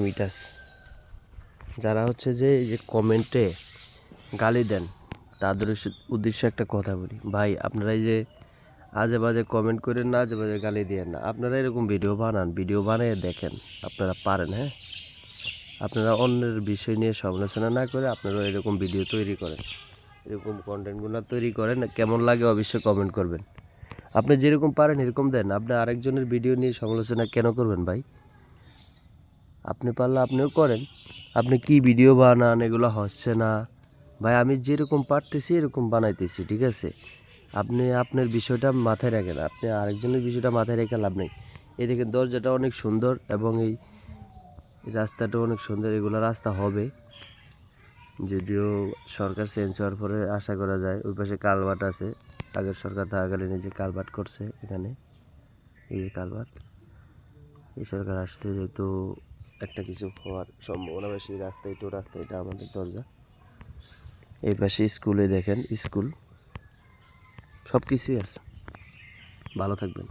মিটাস যারা হচ্ছে যে এই যে কমেন্টে গালি দেন তাদের উদ্দেশ্যে একটা কথা বলি, ভাই আপনারা এই যে আজে বাজে কমেন্ট করেন না, আজে বাজে গালি দিয়েন না। আপনারা এরকম ভিডিও বানান, ভিডিও বানিয়ে দেখেন, আপনারা পারেন। হ্যাঁ, আপনারা অন্যের বিষয় নিয়ে সমালোচনা না করে আপনারা এরকম ভিডিও তৈরি করেন, এরকম কন্টেন্টগুলো তৈরি করেন। কেমন লাগে অবশ্যই কমেন্ট করবেন। আপনি যেরকম পারেন এরকম দেন। আপনি আরেকজনের ভিডিও নিয়ে সমালোচনা কেন করবেন ভাই? আপনি পারলে আপনিও করেন। আপনি কি ভিডিও বানান, এগুলো হচ্ছে না ভাই। আমি যেরকম পারতেছি এরকম বানাইতেছি, ঠিক আছে? আপনি আপনার বিষয়টা মাথায় রাখেন, আপনি আরেকজনের বিষয়টা মাথায় রেখে লাভ নেই। এই দেখেন দরজাটা অনেক সুন্দর এবং এই রাস্তাটা অনেক সুন্দর। এগুলো রাস্তা হবে, যদিও সরকার চেঞ্জ হওয়ার পরে আশা করা যায়। ওই পাশে কালভার্ট আছে, আগের সরকার থাকাকালীন যে কালভার্ট করছে এখানে, এই যে কালভার্ট। এই সরকার আসছে যেহেতু একটা কিছু হওয়ার সম্ভাবনা বেশি। রাস্তা এটা আমাদের দরজা। এই পাশে স্কুলে দেখেন, স্কুল, সব কিছুই আছে। ভালো থাকবেন।